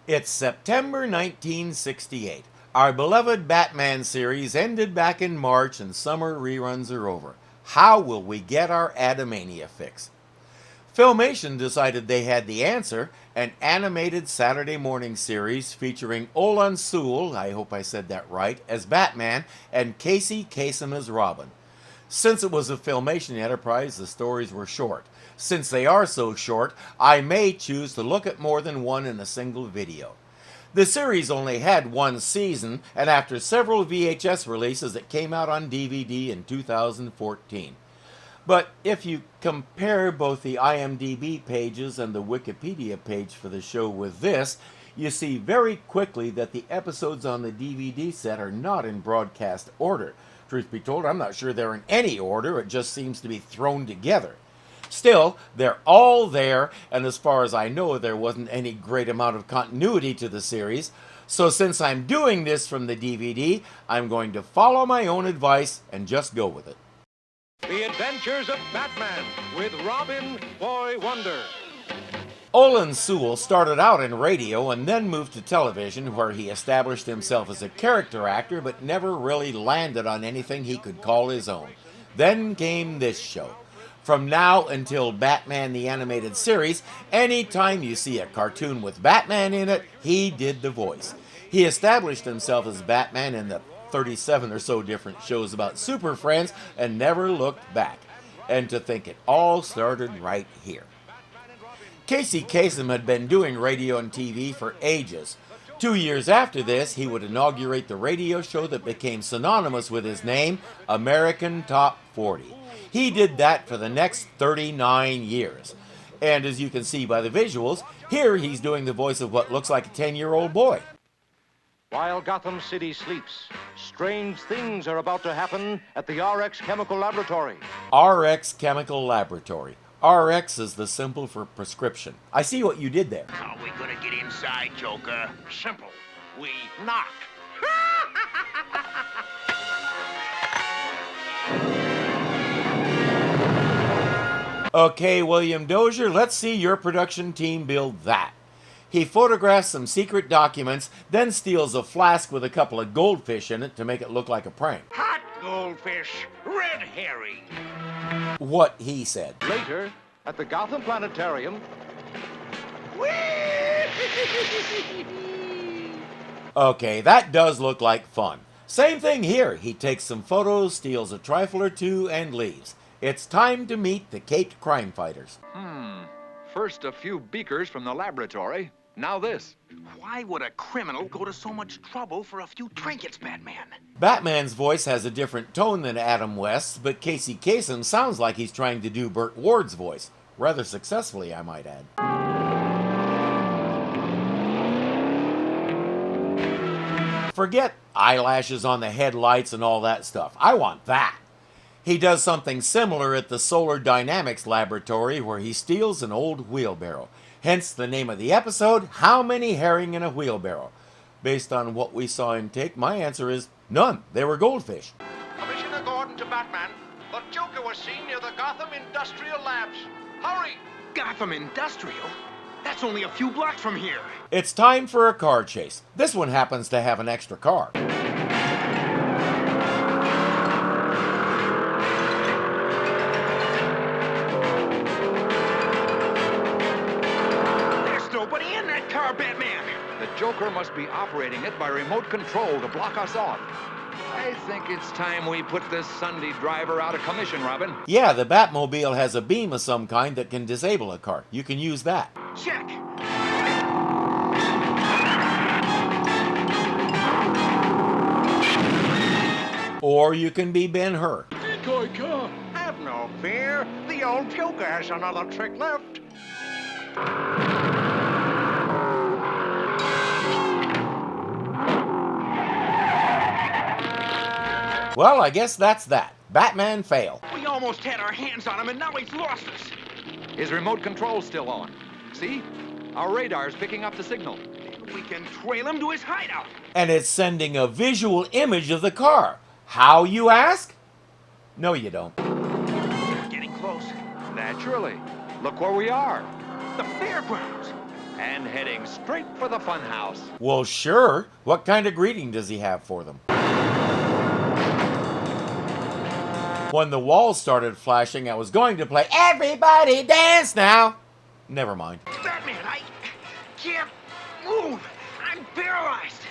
It's September 1968. Our beloved Batman series ended back in March and summer reruns are over. How will we get our Adamania fix? Filmation decided they had the answer, an animated Saturday morning series featuring Olan Sewell, I hope I said that right, as Batman and Casey Kasem as Robin. Since it was a Filmation enterprise, the stories were short. Since they are so short, I may choose to look at more than one in a single video. The series only had one season, and after several VHS releases, it came out on DVD in 2014. But if you compare both the IMDb pages and the Wikipedia page for the show with this, you see very quickly that the episodes on the DVD set are not in broadcast order. Truth be told, I'm not sure they're in any order, it just seems to be thrown together. Still, they're all there, and as far as I know, there wasn't any great amount of continuity to the series. So since I'm doing this from the DVD, I'm going to follow my own advice and just go with it. The Adventures of Batman with Robin, Boy Wonder. Olan Sewell started out in radio and then moved to television, where he established himself as a character actor but never really landed on anything he could call his own. Then came this show. From now until Batman the Animated Series, anytime you see a cartoon with Batman in it, he did the voice. He established himself as Batman in the 37 or so different shows about Super Friends and never looked back. And to think it all started right here. Casey Kasem had been doing radio and TV for ages. 2 years after this, he would inaugurate the radio show that became synonymous with his name, American Top 40. He did that for the next 39 years. And as you can see by the visuals, here he's doing the voice of what looks like a 10-year-old boy. While Gotham City sleeps, strange things are about to happen at the RX Chemical Laboratory. RX Chemical Laboratory. RX is the symbol for prescription. I see what you did there. How are we gonna get inside, Joker? Simple. We knock. Okay, William Dozier, let's see your production team build that. He photographs some secret documents, then steals a flask with a couple of goldfish in it to make it look like a prank. Hot goldfish, red herring. What he said. Later, at the Gotham Planetarium, Okay, that does look like fun. Same thing here. He takes some photos, steals a trifle or two, and leaves. It's time to meet the caped crime fighters. First a few beakers from the laboratory, now this. Why would a criminal go to so much trouble for a few trinkets, Batman? Batman's voice has a different tone than Adam West's, but Casey Kasem sounds like he's trying to do Burt Ward's voice. Rather successfully, I might add. Forget eyelashes on the headlights and all that stuff. I want that. He does something similar at the Solar Dynamics Laboratory, where he steals an old wheelbarrow. Hence the name of the episode, How Many Herring in a Wheelbarrow? Based on what we saw in take, my answer is none. They were goldfish. Commissioner Gordon to Batman. The Joker was seen near the Gotham Industrial Labs. Hurry! Gotham Industrial? That's only a few blocks from here. It's time for a car chase. This one happens to have an extra car. There's nobody in that car, Batman. The Joker must be operating it by remote control to block us off. I think it's time we put this Sunday driver out of commission, Robin. Yeah, the Batmobile has a beam of some kind that can disable a car. You can use that. Check. Or you can be Ben-Hur. Decoy car. Have no fear. The old Joker has another trick left. Well, I guess that's that. Batman fail. We almost had our hands on him, and now he's lost us. His remote control's still on. See? Our radar's picking up the signal. We can trail him to his hideout. And it's sending a visual image of the car. How, you ask? No, you don't. Getting close. Naturally. Look where we are. The fairgrounds. and heading straight for the funhouse. Well, sure. What kind of greeting does he have for them? When the walls started flashing, I was going to play Everybody Dance Now. Never mind. Batman, I can't move. I'm paralyzed.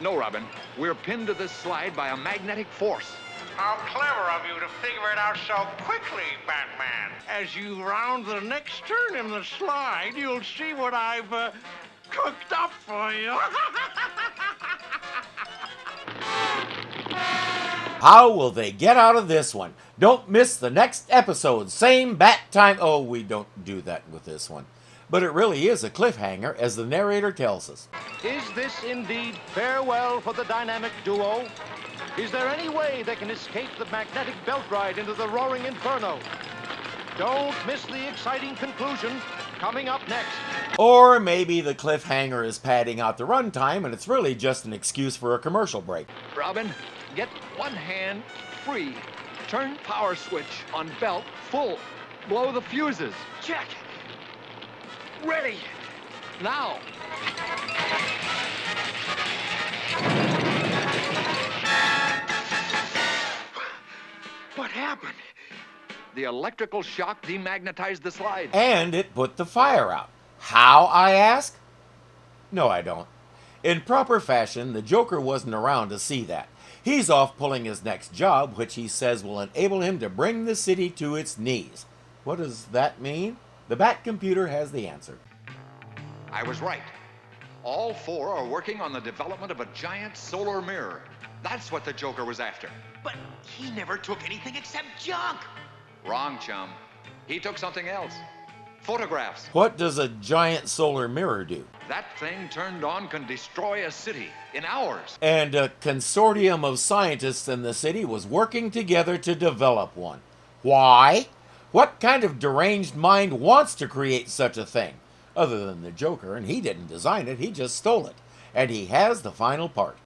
No, Robin. We're pinned to this slide by a magnetic force. How clever of you to figure it out so quickly, Batman. As you round the next turn in the slide, you'll see what I've cooked up for you. How will they get out of this one? Don't miss the next episode. Same bat time. Oh, we don't do that with this one. But it really is a cliffhanger, as the narrator tells us. Is this indeed farewell for the dynamic duo? Is there any way they can escape the magnetic belt ride into the roaring inferno? Don't miss the exciting conclusion coming up next. Or maybe the cliffhanger is padding out the runtime and it's really just an excuse for a commercial break. Robin, get one hand free. Turn power switch on belt full. Blow the fuses. Check. Ready. Now. What happened? The electrical shock demagnetized the slide. And it put the fire out. How, I ask? No, I don't. In proper fashion, the Joker wasn't around to see that. He's off pulling his next job, which he says will enable him to bring the city to its knees. What does that mean? The Bat Computer has the answer. I was right. All four are working on the development of a giant solar mirror. That's what the Joker was after. But he never took anything except junk. Wrong, chum. He took something else. Photographs. What does a giant solar mirror do? That thing turned on can destroy a city in hours. And a consortium of scientists in the city was working together to develop one. Why? What kind of deranged mind wants to create such a thing? Other than the Joker, and he didn't design it, he just stole it. And he has the final part.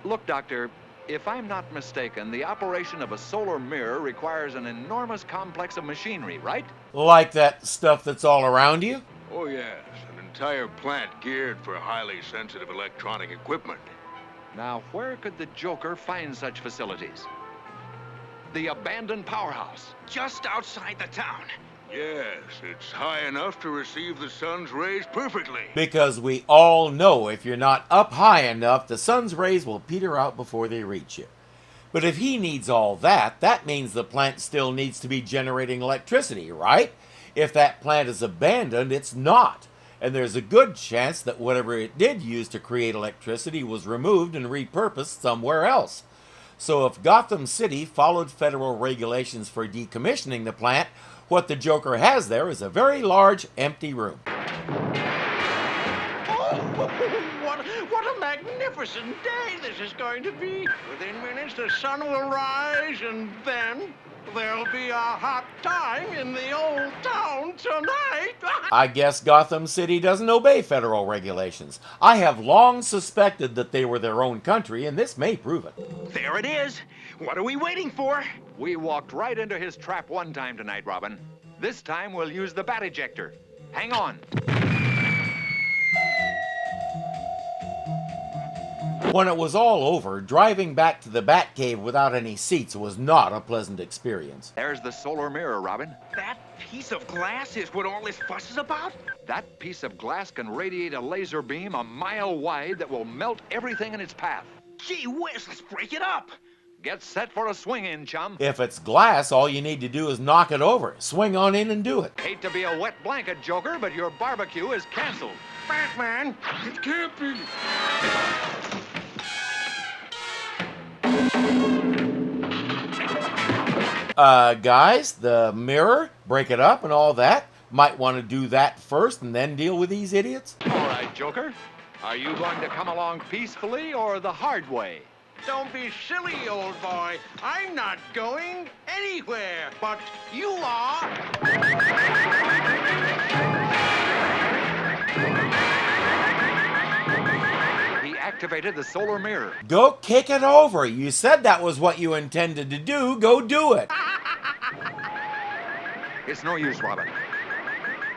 Look, Doctor, if I'm not mistaken, the operation of a solar mirror requires an enormous complex of machinery, right? Like that stuff that's all around you? Oh, yes. An entire plant geared for highly sensitive electronic equipment. Now, where could the Joker find such facilities? The abandoned powerhouse. Just outside the town. Yes, it's high enough to receive the sun's rays perfectly. Because we all know if you're not up high enough, the sun's rays will peter out before they reach you. But if he needs all that, that means the plant still needs to be generating electricity, right? If that plant is abandoned, it's not. And there's a good chance that whatever it did use to create electricity was removed and repurposed somewhere else. So if Gotham City followed federal regulations for decommissioning the plant, what the Joker has there is a very large, empty room. Oh, what a magnificent day this is going to be. Within minutes, the sun will rise, and then there'll be a hot time in the old town tonight. I guess Gotham City doesn't obey federal regulations. I have long suspected that they were their own country, and this may prove it. There it is. What are we waiting for? We walked right into his trap one time tonight, Robin. This time we'll use the bat ejector. Hang on. When it was all over, driving back to the Batcave without any seats was not a pleasant experience. There's the solar mirror, Robin. That piece of glass is what all this fuss is about? That piece of glass can radiate a laser beam a mile wide that will melt everything in its path. Gee whiz, let's break it up. Get set for a swing-in, chum. If it's glass, all you need to do is knock it over. Swing on in and do it. Hate to be a wet blanket, Joker, but your barbecue is canceled. Batman, it can't be. Guys, the mirror, break it up and all that. Might want to do that first and then deal with these idiots. All right, Joker. Are you going to come along peacefully or the hard way? Don't be silly, old boy. I'm not going anywhere, but you are. He activated the solar mirror. Go kick it over. You said that was what you intended to do. Go do it. It's no use, Robin.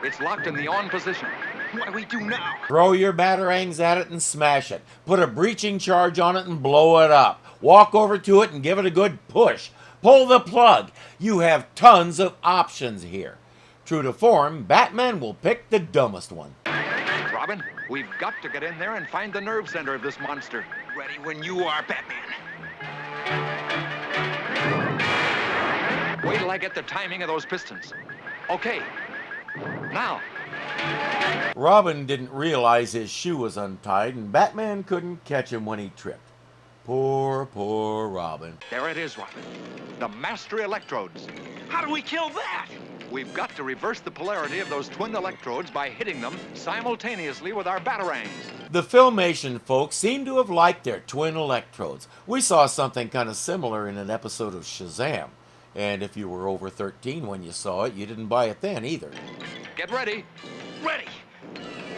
It's locked in the on position. What do we do now? Throw your batarangs at it and smash it. Put a breaching charge on it and blow it up. Walk over to it and give it a good push. Pull the plug. You have tons of options here. True to form, Batman will pick the dumbest one. Robin, we've got to get in there and find the nerve center of this monster. Ready when you are, Batman. Wait till I get the timing of those pistons. Okay, now. Robin didn't realize his shoe was untied, and Batman couldn't catch him when he tripped. Poor Robin. There it is, Robin. The master electrodes. How do we kill that? We've got to reverse the polarity of those twin electrodes by hitting them simultaneously with our batarangs. The Filmation folks seem to have liked their twin electrodes. We saw something kind of similar in an episode of Shazam. And if you were over 13 when you saw it, you didn't buy it then either. Get ready. Ready.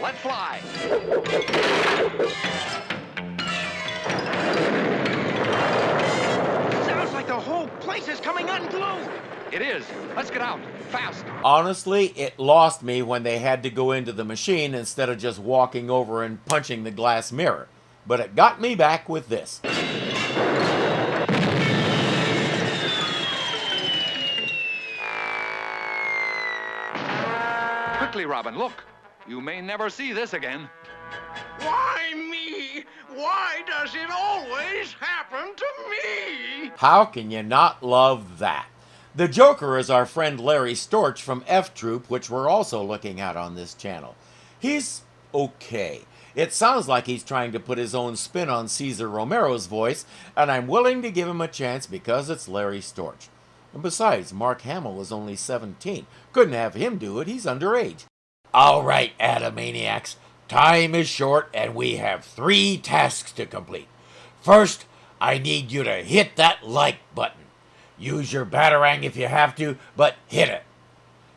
Let fly. Sounds like the whole place is coming unglued. It is. Let's get out. Fast. Honestly, it lost me when they had to go into the machine instead of just walking over and punching the glass mirror. But it got me back with this. Quickly, Robin, look. You may never see this again. Why me? Why does it always happen to me? How can you not love that? The Joker is our friend Larry Storch from F Troop, which we're also looking at on this channel. He's okay. It sounds like he's trying to put his own spin on Cesar Romero's voice, and I'm willing to give him a chance because it's Larry Storch. And besides, Mark Hamill is only 17. Couldn't have him do it, he's underage. All right, Atomaniacs. Time is short, and we have 3 tasks to complete. First, I need you to hit that like button. Use your batarang if you have to, but hit it.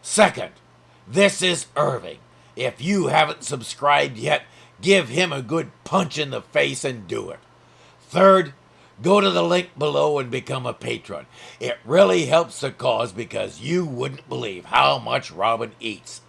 Second, this is Irving. If you haven't subscribed yet, give him a good punch in the face and do it. Third, go to the link below and become a patron. It really helps the cause because you wouldn't believe how much Robin eats.